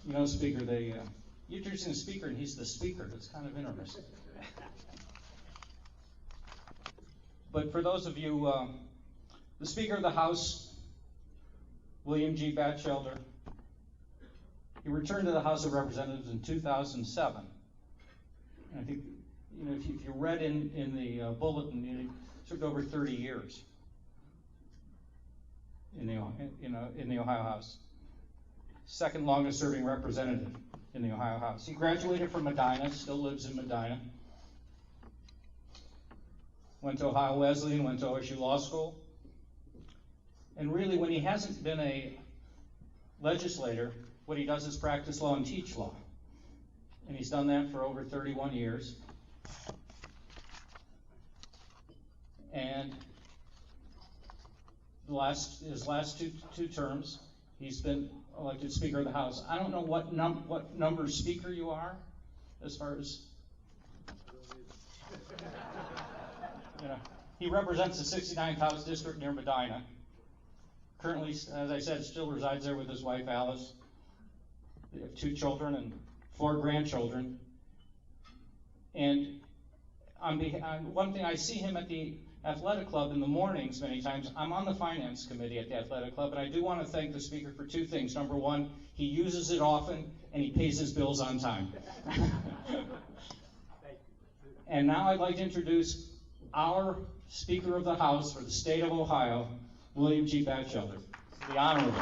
You know, Speaker, you're introducing the Speaker, and he's the Speaker. It's kind of interesting. But for those of you, the Speaker of the House, William G. Batchelder, he returned to the House of Representatives in 2007. And I think, you know, if you read in the bulletin, he served over 30 years in the Ohio House. Second longest serving representative in the Ohio House. He graduated from Medina, still lives in Medina. Went to Ohio Wesleyan, went to OSU Law School. And really, when he hasn't been a legislator, what he does is practice law and teach law. And he's done that for over 31 years. And his last two terms, he's been elected Speaker of the House. I don't know what number Speaker you are, as far as, you know, he represents the 69th House District near Medina. Currently, as I said, still resides there with his wife, Alice. They have 2 children and 4 grandchildren. And one thing, I see him at the athletic club in the mornings many times. I'm on the finance committee at the athletic club, and I do want to thank the Speaker for 2 things. Number one, he uses it often, and he pays his bills on time. And now I'd like to introduce our Speaker of the House for the state of Ohio, William G. Batchelder, the Honorable.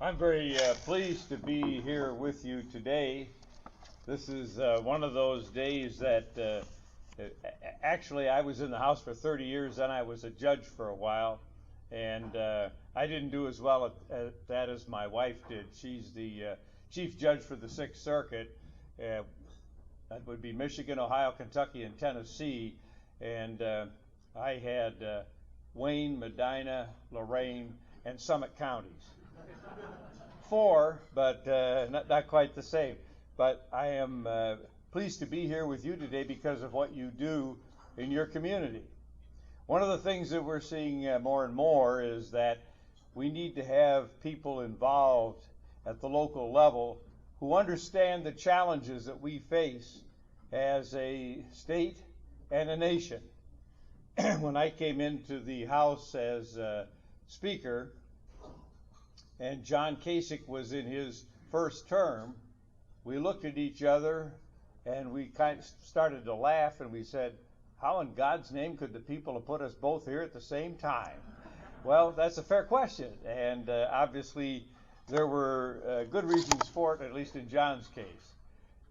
I'm very pleased to be here with you today. This is one of those days that actually I was in the House for 30 years, then I was a judge for a while, and I didn't do as well at that as my wife did. She's the Chief Judge for the 6th Circuit. That would be Michigan, Ohio, Kentucky, and Tennessee, and I had Wayne, Medina, Lorain, and Summit counties. 4, but not quite the same. But I am pleased to be here with you today because of what you do in your community. One of the things that we're seeing more and more is that we need to have people involved at the local level who understand the challenges that we face as a state and a nation. When I came into the House as Speaker, and John Kasich was in his first term, we looked at each other and we kind of started to laugh, and we said, how in God's name could the people have put us both here at the same time? Well, that's a fair question, and obviously there were good reasons for it, at least in John's case.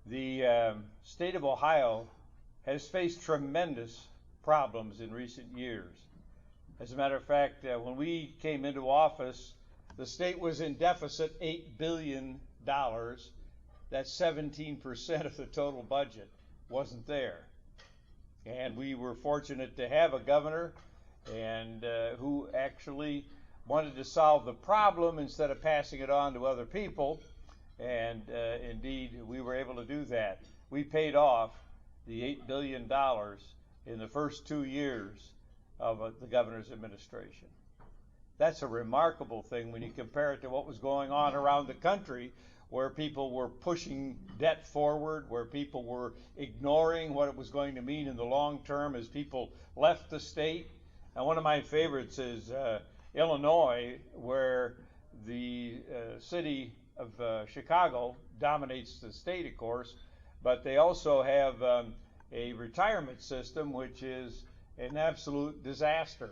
The state of Ohio has faced tremendous problems in recent years. As a matter of fact, when we came into office, the state was in deficit $8 billion. That's 17% of the total budget wasn't there. And we were fortunate to have a governor and who actually wanted to solve the problem instead of passing it on to other people. And indeed, we were able to do that. We paid off the $8 billion in the first 2 years of the governor's administration. That's a remarkable thing when you compare it to what was going on around the country, where people were pushing debt forward, where people were ignoring what it was going to mean in the long term as people left the state. And one of my favorites is Illinois, where the city of Chicago dominates the state, of course, but they also have a retirement system which is an absolute disaster.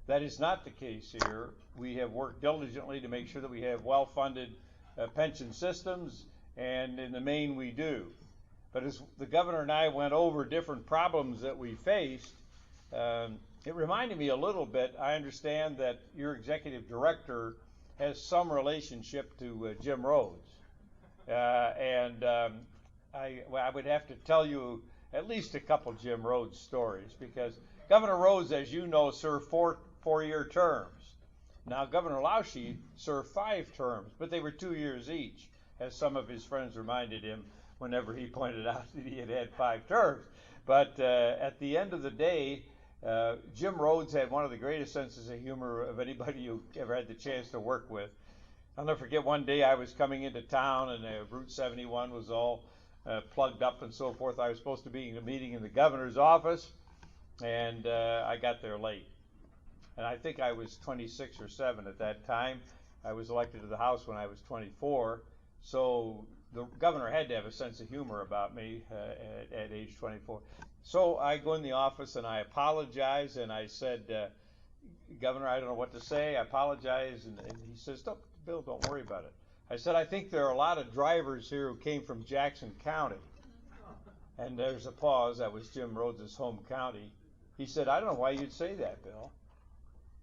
That is not the case here. We have worked diligently to make sure that we have well-funded pension systems, and in the main we do. But as the governor and I went over different problems that we faced, it reminded me a little bit. I understand that your executive director has some relationship to Jim Rhodes. I would have to tell you at least a couple Jim Rhodes stories, because Governor Rhodes, as you know, served four-year terms. Now, Governor Lauschie served 5 terms, but they were 2 years each, as some of his friends reminded him whenever he pointed out that he had had 5 terms. But at the end of the day, Jim Rhodes had one of the greatest senses of humor of anybody you ever had the chance to work with. I'll never forget one day I was coming into town and Route 71 was all plugged up and so forth. I was supposed to be in a meeting in the governor's office, and I got there late. And I think I was 26 or 7 at that time. I was elected to the House when I was 24, so the governor had to have a sense of humor about me at age 24. So I go in the office and I apologize, and I said, Governor, I don't know what to say. I apologize. And he says, Bill, don't worry about it. I said, I think there are a lot of drivers here who came from Jackson County. And there's a pause. That was Jim Rhodes' home county. He said, I don't know why you'd say that, Bill.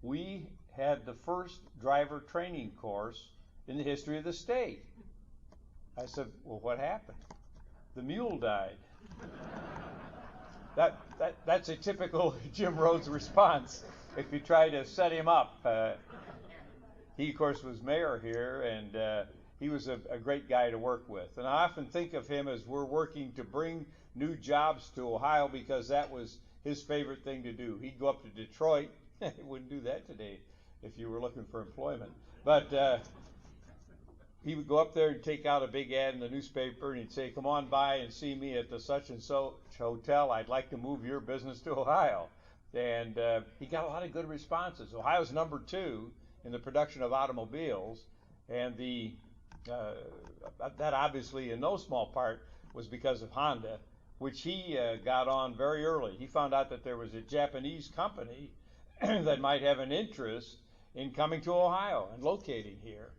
We had the first driver training course in the history of the state. I said, well, what happened? The mule died. That's a typical Jim Rhodes response if you try to set him up. He, of course, was mayor here, and he was a great guy to work with. And I often think of him as we're working to bring new jobs to Ohio, because that was his favorite thing to do. He'd go up to Detroit. He wouldn't do that today if you were looking for employment. But he would go up there and take out a big ad in the newspaper, and he'd say, come on by and see me at the such and so hotel. I'd like to move your business to Ohio. And he got a lot of good responses. Ohio's number 2 in the production of automobiles, and that obviously in no small part was because of Honda, which he got on very early. He found out that there was a Japanese company that might have an interest in coming to Ohio and locating here,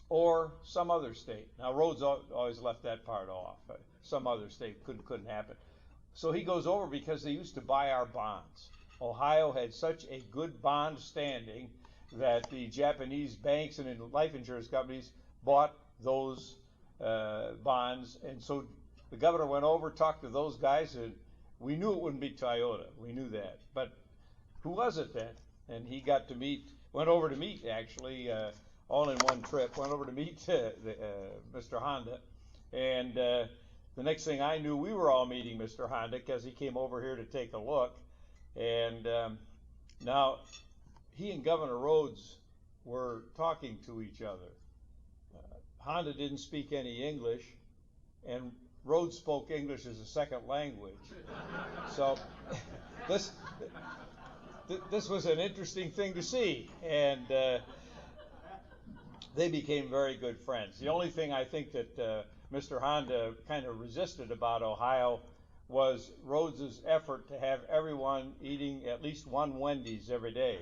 or some other state. Now, Rhodes always left that part off. Some other state couldn't happen. So he goes over because they used to buy our bonds. Ohio had such a good bond standing that the Japanese banks and life insurance companies bought those bonds. And so the governor went over, talked to those guys, and we knew it wouldn't be Toyota. We knew that. But who was it then? And he went over to meet, actually, all in one trip, went over to meet Mr. Honda. And the next thing I knew, we were all meeting Mr. Honda because he came over here to take a look. And now he and Governor Rhodes were talking to each other. Honda didn't speak any English, and Rhodes spoke English as a second language. So this was an interesting thing to see, and they became very good friends. The only thing I think that Mr. Honda kind of resisted about Ohio was Rhodes' effort to have everyone eating at least one Wendy's every day.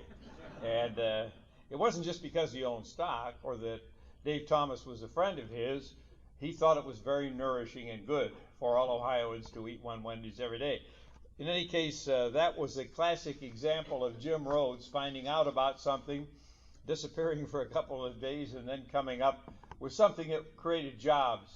And it wasn't just because he owned stock or that Dave Thomas was a friend of his. He thought it was very nourishing and good for all Ohioans to eat one Wendy's every day. In any case, that was a classic example of Jim Rhodes finding out about something, disappearing for a couple of days, and then coming up with something that created jobs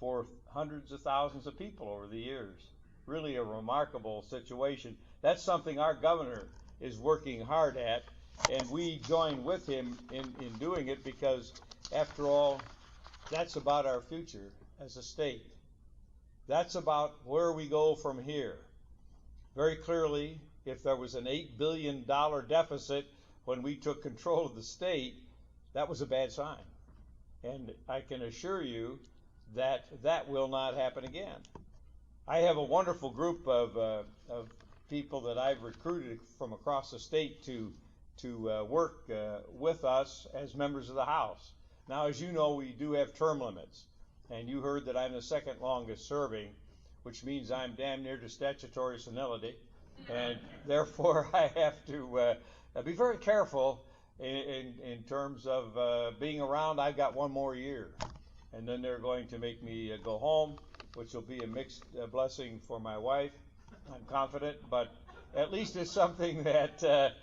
for hundreds of thousands of people over the years. Really a remarkable situation. That's something our governor is working hard at, and we join with him in doing it because, after all, that's about our future as a state. That's about where we go from here. Very clearly, if there was an $8 billion deficit when we took control of the state, that was a bad sign. And I can assure you that that will not happen again. I have a wonderful group of people that I've recruited from across the state to work with us as members of the House. Now, as you know, we do have term limits, and you heard that I'm the second longest serving, which means I'm damn near to statutory senility, and therefore I have to be very careful in terms of being around. I've got one more year, and then they're going to make me go home, which will be a mixed blessing for my wife, I'm confident, but at least it's something that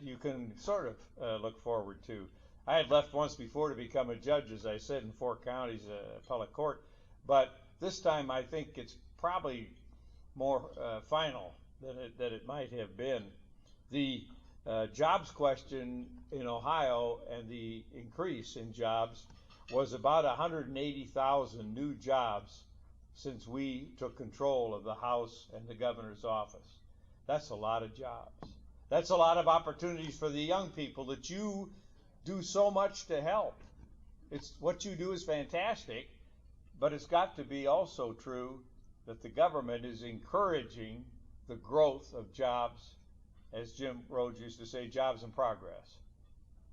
you can sort of look forward to. I had left once before to become a judge, as I said, in 4 counties, appellate court, but this time I think it's probably more final than it might have been. The jobs question in Ohio and the increase in jobs was about 180,000 new jobs since we took control of the House and the governor's office. That's a lot of jobs. That's a lot of opportunities for the young people that you do so much to help. It's what you do is fantastic, but it's got to be also true that the government is encouraging the growth of jobs, as Jim Rhodes used to say, jobs in progress.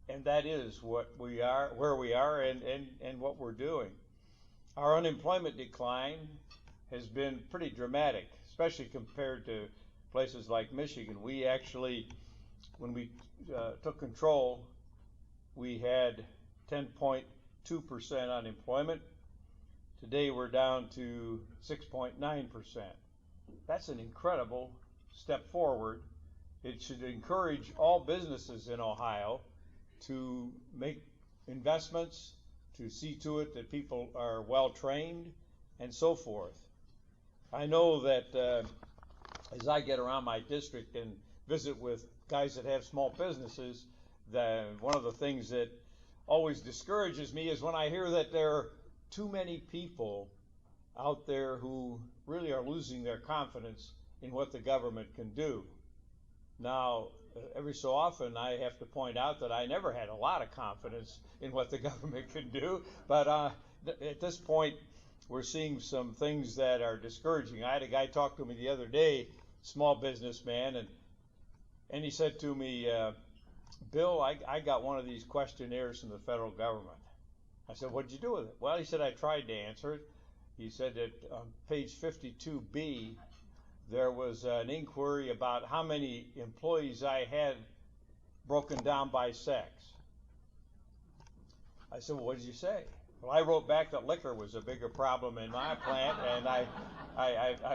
And that is what we are, where we are, and what we're doing. Our unemployment decline has been pretty dramatic, especially compared to places like Michigan. We actually, when we took control, we had 10.2% unemployment. Today we're down to 6.9%. That's an incredible step forward. It should encourage all businesses in Ohio to make investments, to see to it that people are well trained, and so forth. I know that as I get around my district and visit with guys that have small businesses, that one of the things that always discourages me is when I hear that there are too many people out there who really are losing their confidence in what the government can do. Now, every so often I have to point out that I never had a lot of confidence in what the government can do, but at this point we're seeing some things that are discouraging. I had a guy talk to me the other day, small businessman, and he said to me, Bill, I got one of these questionnaires from the federal government. I said, what'd you do with it? Well, he said, I tried to answer it. He said that on page 52B, there was an inquiry about how many employees I had broken down by sex. I said, well, what did you say? Well, I wrote back that liquor was a bigger problem in my plant, and I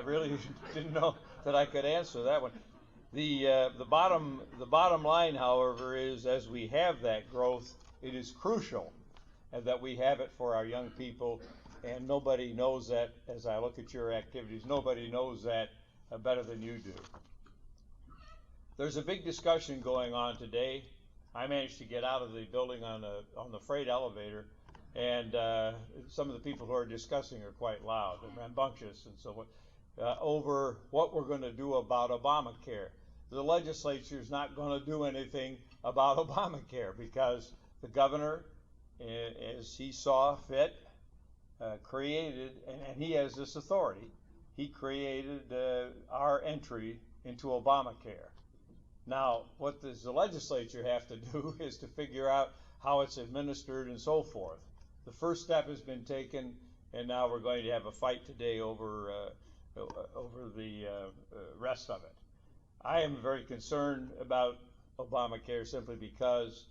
really didn't know that I could answer that one. The bottom line, however, is as we have that growth, it is crucial that we have it for our young people, and nobody knows that. As I look at your activities, nobody knows that better than you do. There's a big discussion going on today. I managed to get out of the building on the freight elevator, and some of the people who are discussing are quite loud and rambunctious and so on, over what we're going to do about Obamacare. The legislature is not going to do anything about Obamacare because the governor, as he saw fit, created, and he has this authority, he created our entry into Obamacare. Now, what does the legislature have to do is to figure out how it's administered and so forth. The first step has been taken, and now we're going to have a fight today over the rest of it. I am very concerned about Obamacare simply because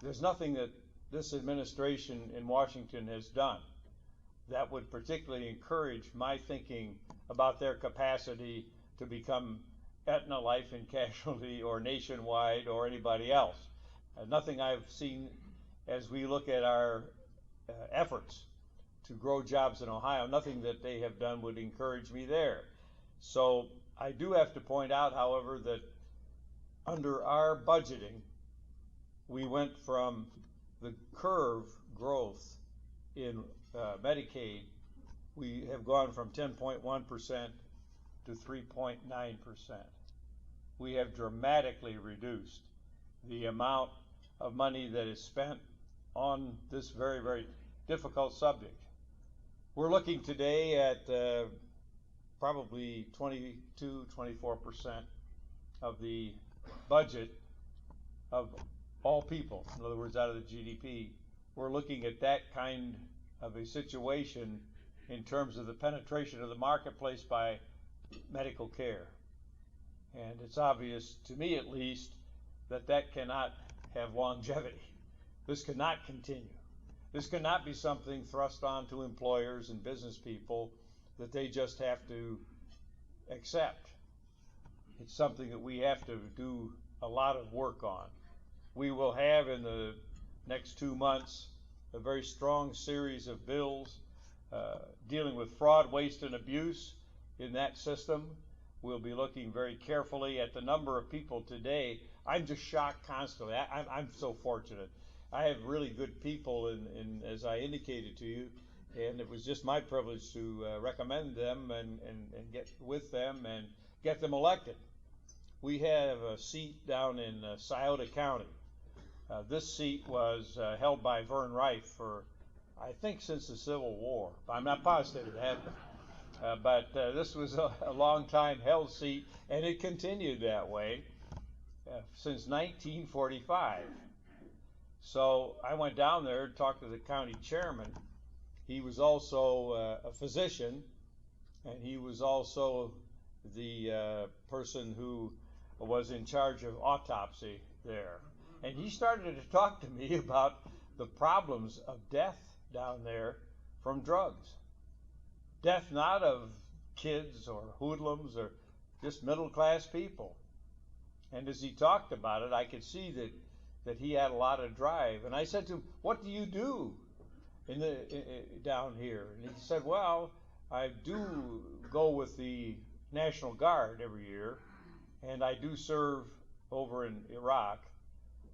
there's nothing that this administration in Washington has done that would particularly encourage my thinking about their capacity to become Aetna Life and Casualty or Nationwide or anybody else. Nothing I've seen as we look at our efforts to grow jobs in Ohio, nothing that they have done would encourage me there. So I do have to point out, however, that under our budgeting, we went from the curve growth in Medicaid, we have gone from 10.1% to 3.9%. We have dramatically reduced the amount of money that is spent on this very, very difficult subject. We're looking today at probably 22-24% of the budget of all people, in other words, out of the GDP. We're looking at that kind of a situation in terms of the penetration of the marketplace by medical care. And it's obvious, to me at least, that that cannot have longevity. This cannot continue. This cannot be something thrust onto employers and business people that they just have to accept. It's something that we have to do a lot of work on. We will have in the next 2 months a very strong series of bills dealing with fraud, waste, and abuse in that system. We'll be looking very carefully at the number of people today. I'm just shocked constantly. I'm so fortunate. I have really good people, in as I indicated to you, and it was just my privilege to recommend them and get with them and get them elected. we have a seat down in Scioto County. This seat was held by Vern Rife for, I think, since the Civil War. I'm not positive it had been. But this was a long time held seat, and it continued that way since 1945. So I went down there to talk to the county chairman. He was also a physician, and he was also the person who was in charge of autopsy there. And he started to talk to me about the problems of death down there from drugs. Death not of kids or hoodlums or just middle class people. And as he talked about it, I could see that he had a lot of drive. And I said to him, "What do you do down here?" And he said, "Well, I do go with the National Guard every year, and I do serve over in Iraq."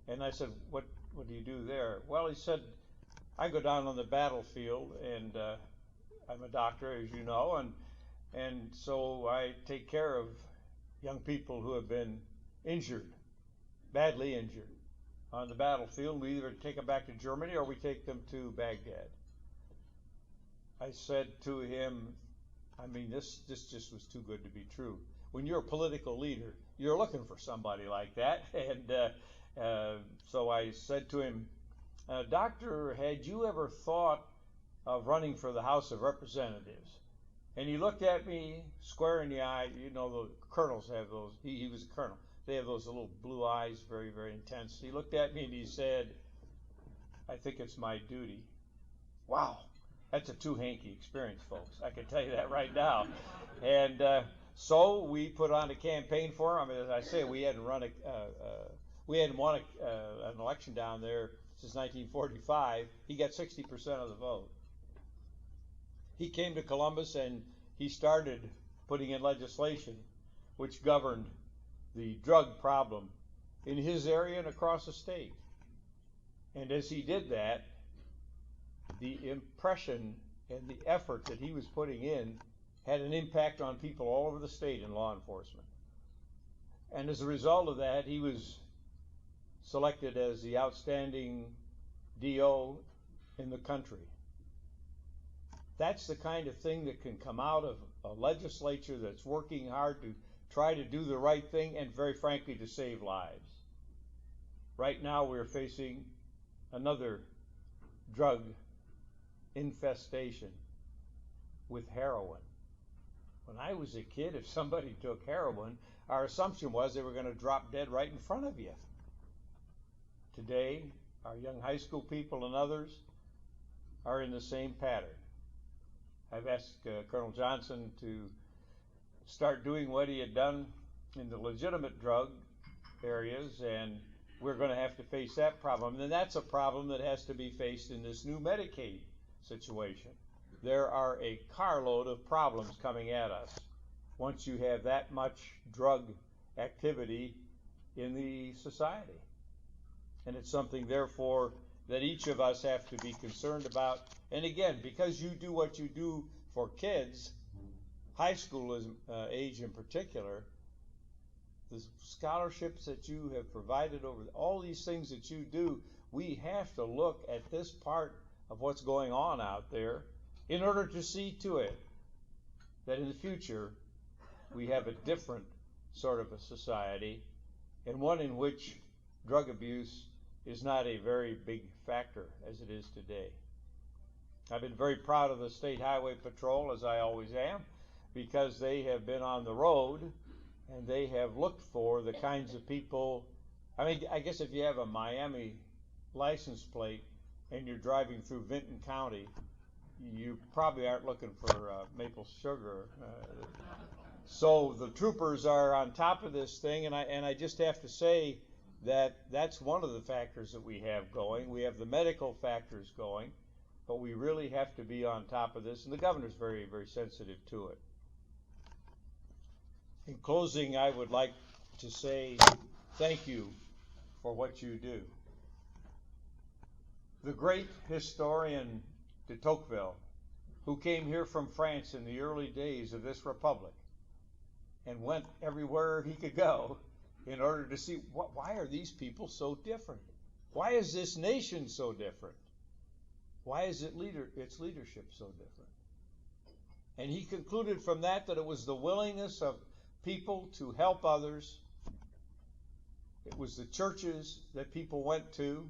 And I said, what do you do there?" "Well," he said, "I go down on the battlefield, and I'm a doctor, as you know, and so I take care of young people who have been injured, badly injured, on the battlefield. We either take them back to Germany or we take them to Baghdad." I said to him, I mean, this just was too good to be true. When you're a political leader, you're looking for somebody like that. And so I said to him, "Doctor, had you ever thought of running for the House of Representatives?" And he looked at me square in the eye. You know, the colonels have those. He was a colonel. They have those little blue eyes, very, very intense. He looked at me and he said, "I think it's my duty." Wow, that's a too hanky experience, folks. I can tell you that right now. And so we put on a campaign for him. I mean, as I say, we hadn't won an election down there since 1945. He got 60% of the vote. He came to Columbus and he started putting in legislation which governed the drug problem in his area and across the state. And as he did that, the impression and the effort that he was putting in had an impact on people all over the state in law enforcement. And as a result of that, he was selected as the outstanding DO in the country. That's the kind of thing that can come out of a legislature that's working hard to try to do the right thing and, very frankly, to save lives. Right now we're facing another drug infestation with heroin. When I was a kid, if somebody took heroin, our assumption was they were going to drop dead right in front of you. Today, our young high school people and others are in the same pattern. I've asked Colonel Johnson to start doing what he had done in the legitimate drug areas, and we're going to have to face that problem. And that's a problem that has to be faced in this new Medicaid situation. There are a carload of problems coming at us once you have that much drug activity in the society. And it's something, therefore, that each of us have to be concerned about. And again, because you do what you do for kids, high school age in particular, the scholarships that you have provided over all these things that you do, we have to look at this part of what's going on out there in order to see to it that in the future we have a different sort of a society, and one in which drug abuse is not a very big factor as it is today. I've been very proud of the State Highway Patrol, as I always am, because they have been on the road and they have looked for the kinds of people. I mean, I guess if you have a Miami license plate and you're driving through Vinton County, you probably aren't looking for maple sugar. So the troopers are on top of this thing, and I just have to say that that's one of the factors that we have going. We have the medical factors going, but we really have to be on top of this, and the governor's very, very sensitive to it. In closing, I would like to say thank you for what you do. The great historian de Tocqueville, who came here from France in the early days of this republic and went everywhere he could go, in order to see why are these people so different? Why is this nation so different? Why is its leadership so different? And he concluded from that it was the willingness of people to help others. It was the churches that people went to,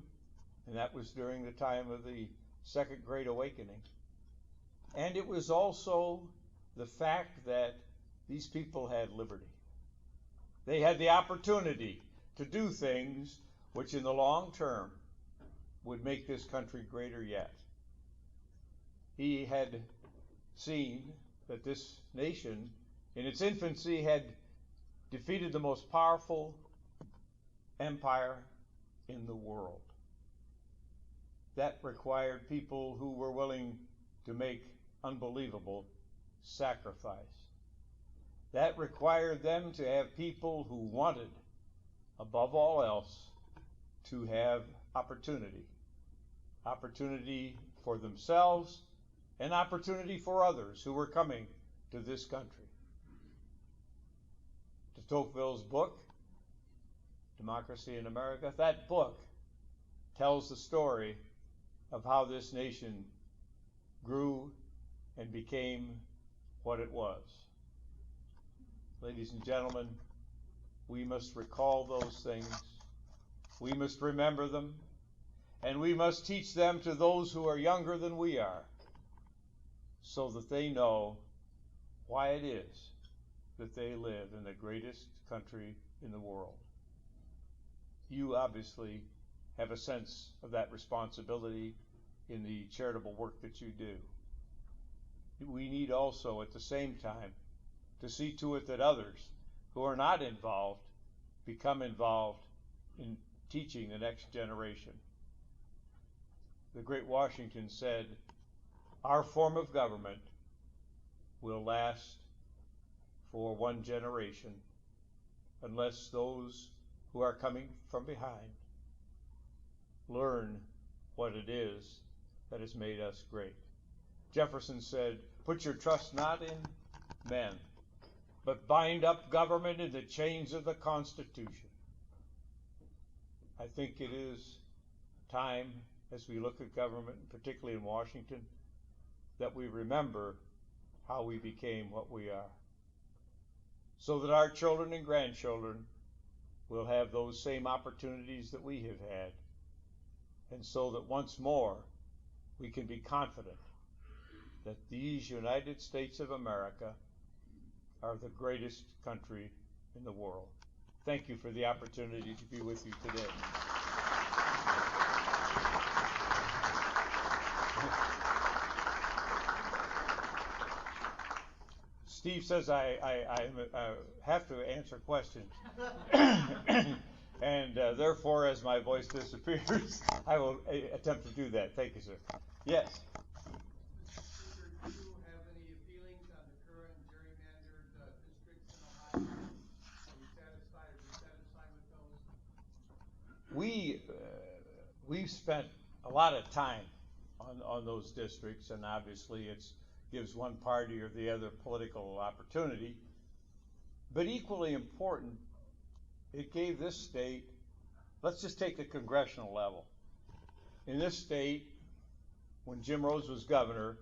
and that was during the time of the Second Great Awakening. And it was also the fact that these people had liberty. They had the opportunity to do things which in the long term would make this country greater yet. He had seen that this nation, in its infancy, had defeated the most powerful empire in the world. That required people who were willing to make unbelievable sacrifice. That required them to have people who wanted, above all else, to have opportunity. Opportunity for themselves and opportunity for others who were coming to this country. De Tocqueville's book, Democracy in America, that book tells the story of how this nation grew and became what it was. Ladies and gentlemen, we must recall those things. We must remember them. And we must teach them to those who are younger than we are, so that they know why it is that they live in the greatest country in the world. You obviously have a sense of that responsibility in the charitable work that you do. We need also, at the same time, to see to it that others who are not involved become involved in teaching the next generation. The great Washington said, "Our form of government will last for one generation unless those who are coming from behind learn what it is that has made us great." Jefferson said, "Put your trust not in men, but bind up government in the chains of the Constitution." I think it is time, as we look at government, particularly in Washington, that we remember how we became what we are, so that our children and grandchildren will have those same opportunities that we have had, and so that once more we can be confident that these United States of America are the greatest country in the world. Thank you for the opportunity to be with you today. Steve says I have to answer questions. And therefore, as my voice disappears, I will attempt to do that. Thank you, sir. Yes? Sir, do you have any feelings on the current gerrymandered districts in Ohio? Are you satisfied or dissatisfied with those? We've spent a lot of time on those districts, and obviously it gives one party or the other political opportunity. But equally important, it gave this state, let's just take the congressional level. In this state, when Jim Rose was governor,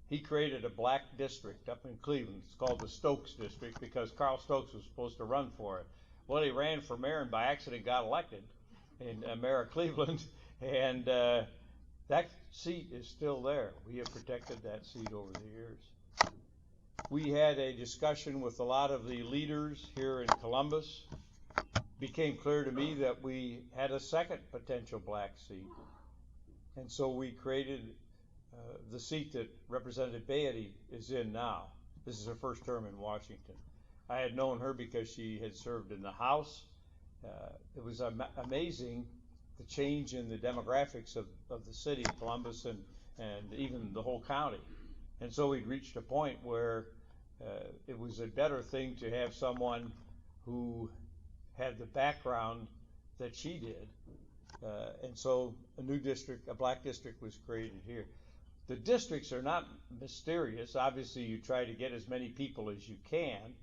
he created a black district up in Cleveland. It's called the Stokes District because Carl Stokes was supposed to run for it. Well, he ran for mayor and by accident got elected in mayor of Cleveland, and that seat is still there. We have protected that seat over the years. We had a discussion with a lot of the leaders here in Columbus. Became clear to me that we had a second potential black seat. And so we created the seat that Representative Beatty is in now. This is her first term in Washington. I had known her because she had served in the House. It was amazing the change in the demographics of the city of Columbus and even the whole county. And so we'd reached a point where it was a better thing to have someone who had the background that she did. And so a new district, a black district, was created here. The districts are not mysterious. Obviously, you try to get as many people as you can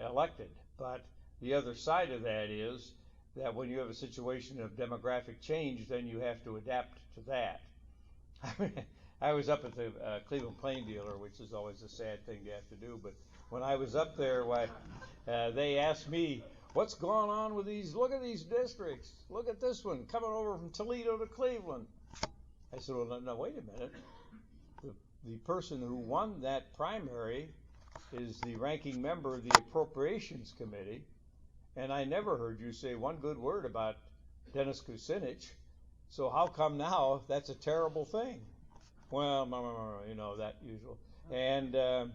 elected, but The other side of that is that when you have a situation of demographic change, then you have to adapt to that. I was up at the Cleveland Plain Dealer, which is always a sad thing to have to do, but when I was up there, they asked me, what's going on with these, look at these districts, look at this one, coming over from Toledo to Cleveland. I said, well, no, wait a minute. The person who won that primary is the ranking member of the Appropriations Committee, and I never heard you say one good word about Dennis Kucinich, so how come now that's a terrible thing? Well, that usual. And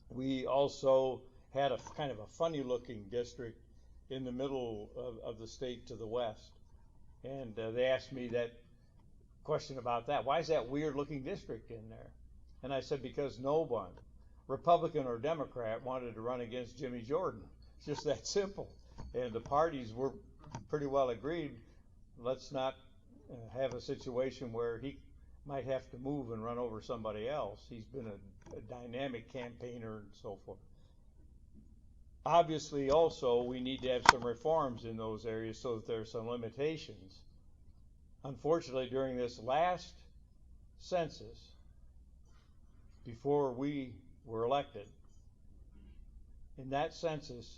we also had a kind of a funny looking district in the middle of the state to the west. And they asked me that question about that. Why is that weird looking district in there? And I said, because no one, Republican or Democrat, wanted to run against Jimmy Jordan. It's just that simple. And the parties were pretty well agreed, let's not have a situation where he might have to move and run over somebody else. He's been a dynamic campaigner and so forth. Obviously, also, we need to have some reforms in those areas so that there are some limitations. Unfortunately, during this last census, before we were elected, in that census,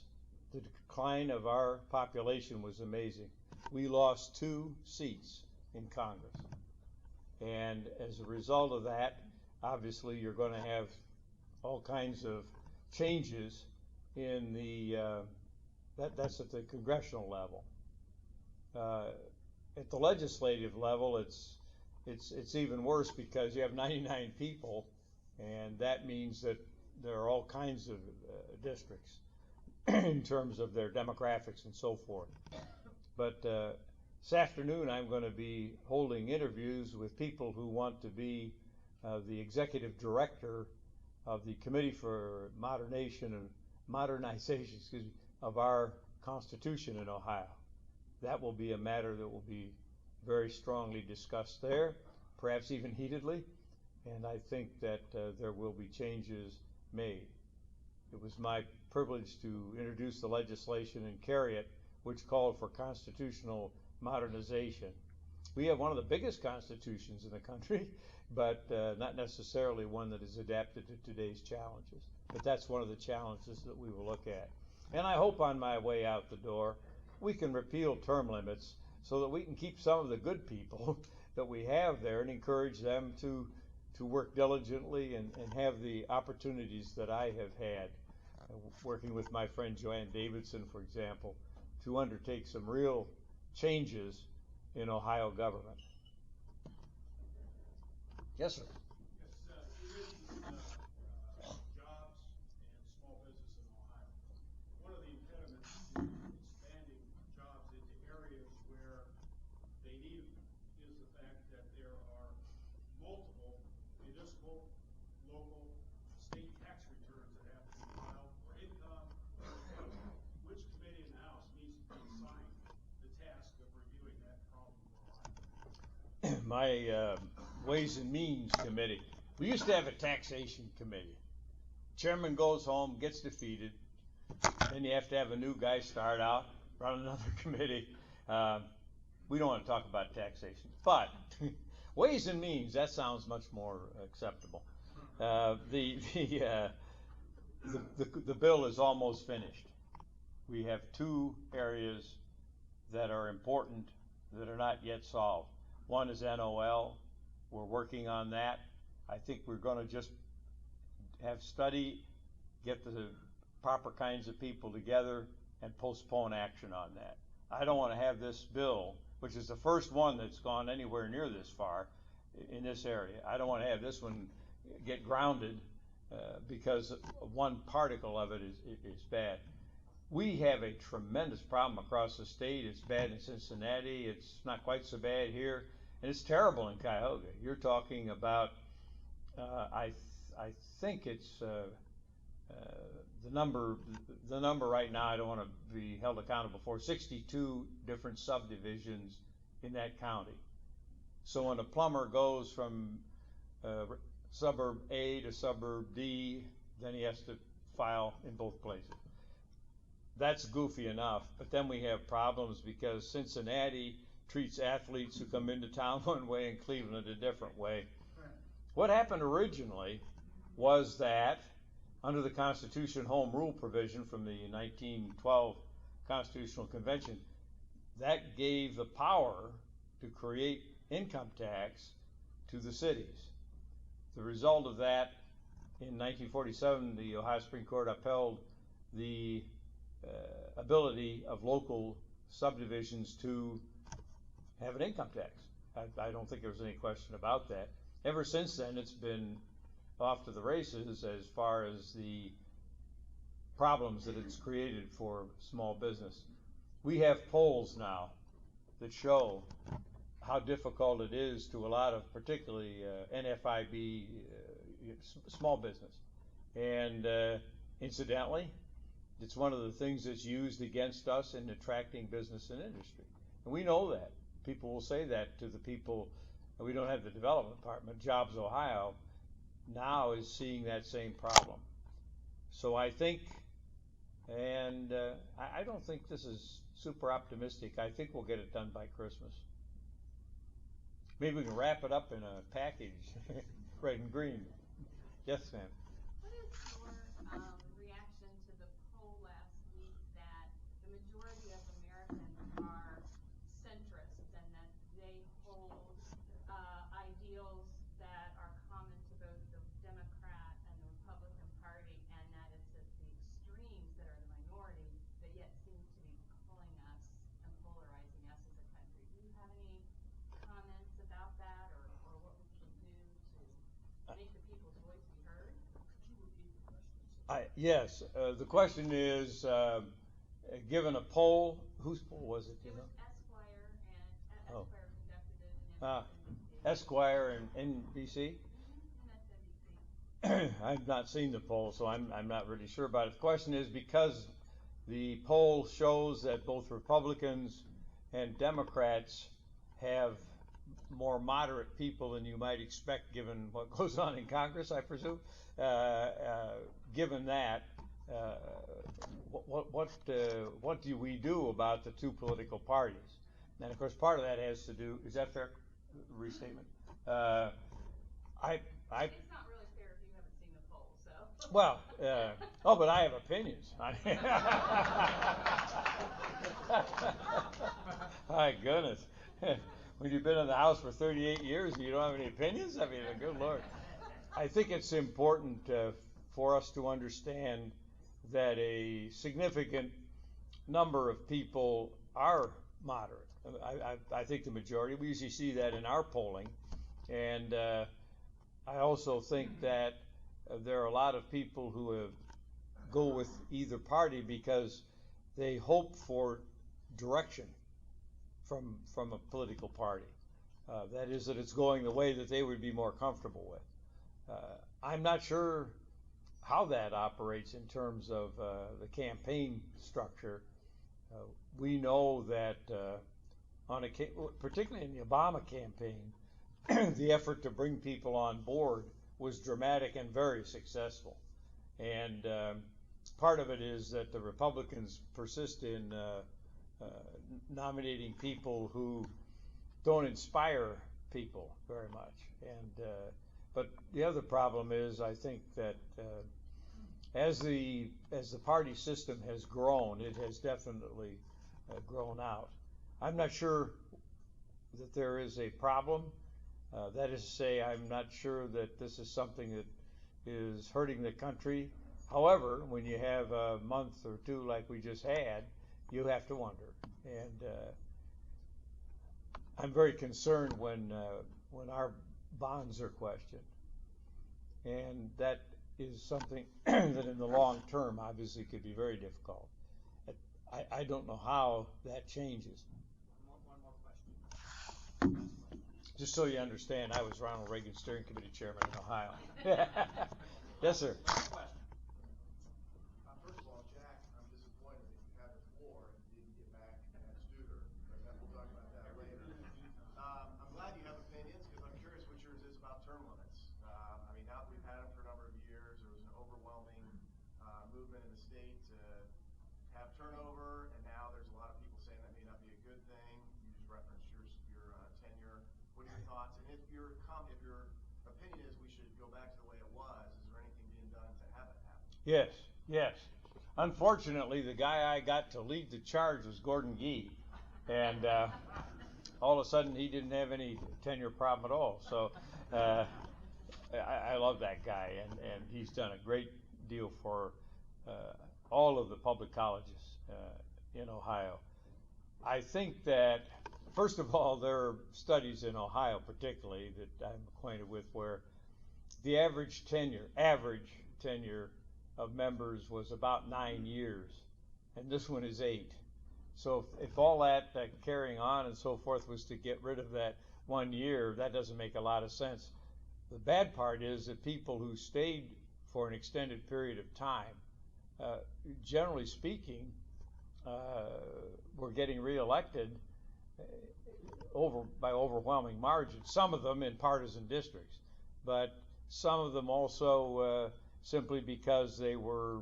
the decline of our population was amazing. We lost 2 seats in Congress. And as a result of that, obviously, you're going to have all kinds of changes in that's at the congressional level. At the legislative level, it's even worse because you have 99 people, and that means that there are all kinds of districts in terms of their demographics and so forth. But this afternoon, I'm going to be holding interviews with people who want to be the executive director of the Committee for Modernization of our Constitution in Ohio. That will be a matter that will be very strongly discussed there, perhaps even heatedly, and I think that there will be changes made. It was my privilege to introduce the legislation and carry it, which called for constitutional modernization. We have one of the biggest constitutions in the country, but not necessarily one that is adapted to today's challenges. But that's one of the challenges that we will look at. And I hope on my way out the door, we can repeal term limits so that we can keep some of the good people that we have there and encourage them to work diligently and have the opportunities that I have had, working with my friend Joanne Davidson, for example, to undertake some real changes in Ohio government. Yes, sir. Yes, you mentioned jobs and small business in Ohio. One of the impediments to expanding jobs into areas where they need them is the fact that there are multiple municipal, local, state tax returns that have to be filed for income. Which committee in the House needs to be assigned the task of reviewing that problem for Ohio? My Ways and Means Committee. We used to have a taxation committee. Chairman goes home, gets defeated, then you have to have a new guy start out, run another committee. We don't want to talk about taxation, but Ways and Means, that sounds much more acceptable. The bill is almost finished. We have 2 areas that are important that are not yet solved. One is NOL. We're working on that. I think we're going to just have study, get the proper kinds of people together, and postpone action on that. I don't want to have this bill, which is the first one that's gone anywhere near this far in this area. I don't want to have this one get grounded because one particle of it is bad. We have a tremendous problem across the state. It's bad in Cincinnati. It's not quite so bad here. And it's terrible in Cuyahoga. You're talking about, I think it's the number right now, I don't want to be held accountable for, 62 different subdivisions in that county. So when a plumber goes from suburb A to suburb D, then he has to file in both places. that's goofy enough, but then we have problems because Cincinnati treats athletes who come into town one way and Cleveland a different way. What happened originally was that under the Constitution Home Rule provision from the 1912 Constitutional Convention, that gave the power to create income tax to the cities. The result of that, in 1947, the Ohio Supreme Court upheld the ability of local subdivisions to have an income tax. I don't think there was any question about that. Ever since then, it's been off to the races as far as the problems that it's created for small business. We have polls now that show how difficult it is to a lot of particularly NFIB small business. And incidentally, it's one of the things that's used against us in attracting business and industry. And we know that. People will say that to the people. We don't have the development department. Jobs Ohio now is seeing that same problem. So I think, and I don't think this is super optimistic. I think we'll get it done by Christmas. Maybe we can wrap it up in a package, red and green. Yes, ma'am. What is your reaction to the poll last week that the majority of Americans are centrist and that they hold ideals that are common to both the Democrat and the Republican Party, and that it's at the extremes that are the minority that yet seem to be pulling us and polarizing us as a country? Do you have any comments about that, or what we can do to make the people's voice be heard? Could you repeat the question? Yes, the question is, given a poll, whose poll was it? It was Esquire, and Oh. Esquire conducted it in Ah, MSNBC. Esquire and NBC. MSNBC. I've not seen the poll, so I'm not really sure about it. The question is, because the poll shows that both Republicans and Democrats have more moderate people than you might expect given what goes on in Congress, I presume. Given that, what do we do about the two political parties? And of course, part of that has to do. Is that fair? Restatement. It's not really fair if you haven't seen the poll, so. Well, but I have opinions. My goodness. When you've been in the House for 38 years and you don't have any opinions? I mean, good Lord. I think it's important for us to understand that a significant number of people are moderate. I think the majority. We usually see that in our polling. And I also think that there are a lot of people who go with either party because they hope for direction from a political party. That is, that it's going the way that they would be more comfortable with. I'm not sure how that operates in terms of the campaign structure. We know that particularly in the Obama campaign, the effort to bring people on board was dramatic and very successful. And part of it is that the Republicans persist in nominating people who don't inspire people very much. And but the other problem is, I think that as the party system has grown, it has definitely grown out. I'm not sure that there is a problem. That is to say, I'm not sure that this is something that is hurting the country. However, when you have a month or two like we just had, you have to wonder. And I'm very concerned when our bonds are questioned. And that is something that in the long term obviously could be very difficult. I don't know how that changes. One more question. Just so you understand, I was Ronald Reagan Steering Committee Chairman in Ohio. Yes, sir. Last question. First of all, Jack, I'm disappointed that you had the floor and didn't get back at Studer, but we'll talk about that later. I'm glad you have opinions because I'm curious what yours is about term limits. I mean, now that we've had them for a number of years, there was an overwhelming movement in the state to have turnover, and now there's a lot of people saying that may not be a good thing. You just referenced your tenure. What are your thoughts? And if your opinion is we should go back to the way it was, is there anything being done to have it happen? Yes, yes. Unfortunately, the guy I got to lead the charge was Gordon Gee, and all of a sudden he didn't have any tenure problem at all. So I love that guy, and he's done a great deal for all of the public colleges in Ohio. I think that, first of all, there are studies in Ohio particularly that I'm acquainted with where the average tenure of members was about 9 years, and this one is 8. So if all that carrying on and so forth was to get rid of that 1 year, that doesn't make a lot of sense. The bad part is that people who stayed for an extended period of time, generally speaking, were getting reelected by overwhelming margins. Some of them in partisan districts, but some of them also simply because they were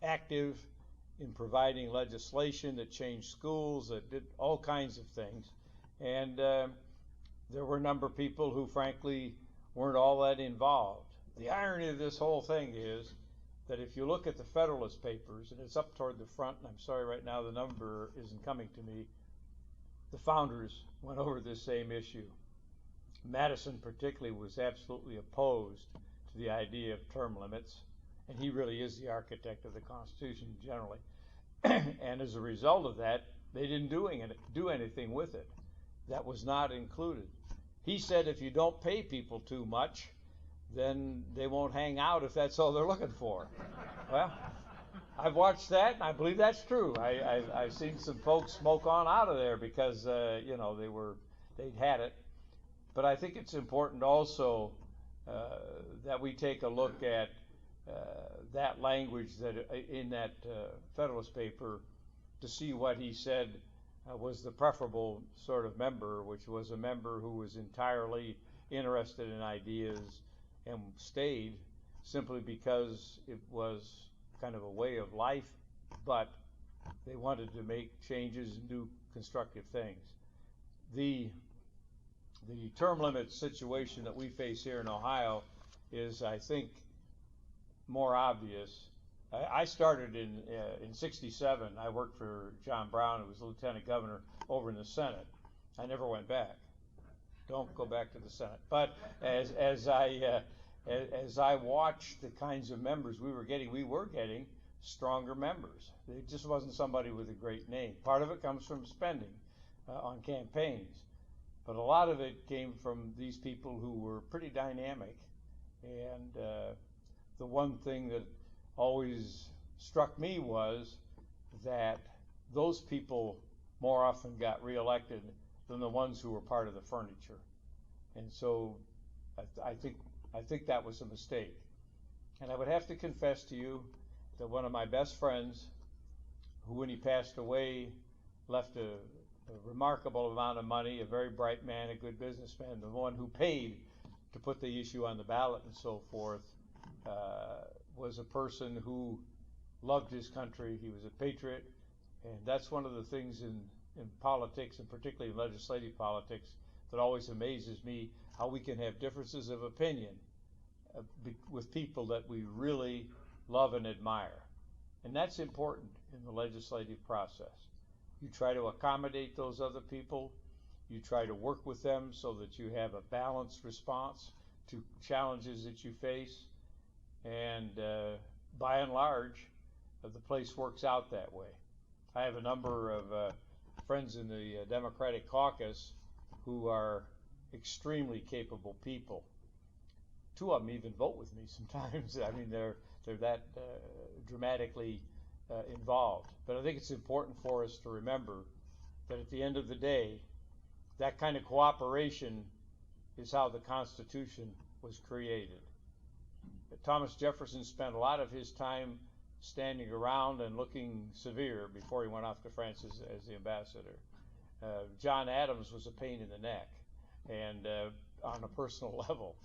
active in providing legislation that changed schools, that did all kinds of things. And there were a number of people who frankly weren't all that involved. The irony of this whole thing is that if you look at the Federalist Papers, and it's up toward the front, and I'm sorry right now the number isn't coming to me, the founders went over this same issue. Madison particularly was absolutely opposed to the idea of term limits, and he really is the architect of the Constitution generally. And as a result of that, they didn't do anything with it. That was not included. He said if you don't pay people too much, then they won't hang out if that's all they're looking for. Well, I've watched that, and I believe that's true. I've seen some folks smoke on out of there because they'd had it. But I think it's important also that we take a look at that language that in that Federalist paper to see what he said was the preferable sort of member, which was a member who was entirely interested in ideas and stayed simply because it was kind of a way of life, but they wanted to make changes and do constructive things. The term limit situation that we face here in Ohio is, I think, more obvious. I started in '67. I worked for John Brown, who was lieutenant governor over in the Senate. I never went back. Don't go back to the Senate. But as I watched the kinds of members we were getting stronger members. It just wasn't somebody with a great name. Part of it comes from spending on campaigns, but a lot of it came from these people who were pretty dynamic. And the one thing that always struck me was that those people more often got reelected than the ones who were part of the furniture. And so I think that was a mistake. And I would have to confess to you that one of my best friends, who when he passed away left a remarkable amount of money, a very bright man, a good businessman, the one who paid to put the issue on the ballot and so forth, was a person who loved his country. He was a patriot, and that's one of the things in politics, and particularly in legislative politics, that always amazes me, how we can have differences of opinion with people that we really love and admire. And that's important in the legislative process. You try to accommodate those other people. You try to work with them so that you have a balanced response to challenges that you face. And by and large, the place works out that way. I have a number of friends in the Democratic caucus who are extremely capable people. 2 of them even vote with me sometimes. I mean, they're that dramatically involved. But I think it's important for us to remember that at the end of the day, that kind of cooperation is how the Constitution was created. Thomas Jefferson spent a lot of his time standing around and looking severe before he went off to France as the ambassador. John Adams was a pain in the neck, and on a personal level.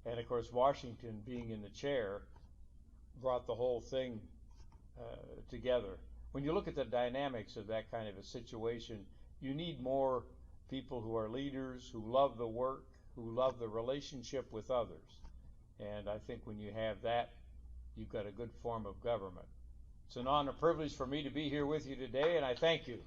And of course, Washington, being in the chair, brought the whole thing together. when you look at the dynamics of that kind of a situation, you need more people who are leaders, who love the work, who love the relationship with others. And I think when you have that, you've got a good form of government. It's an honor, privilege for me to be here with you today, and I thank you.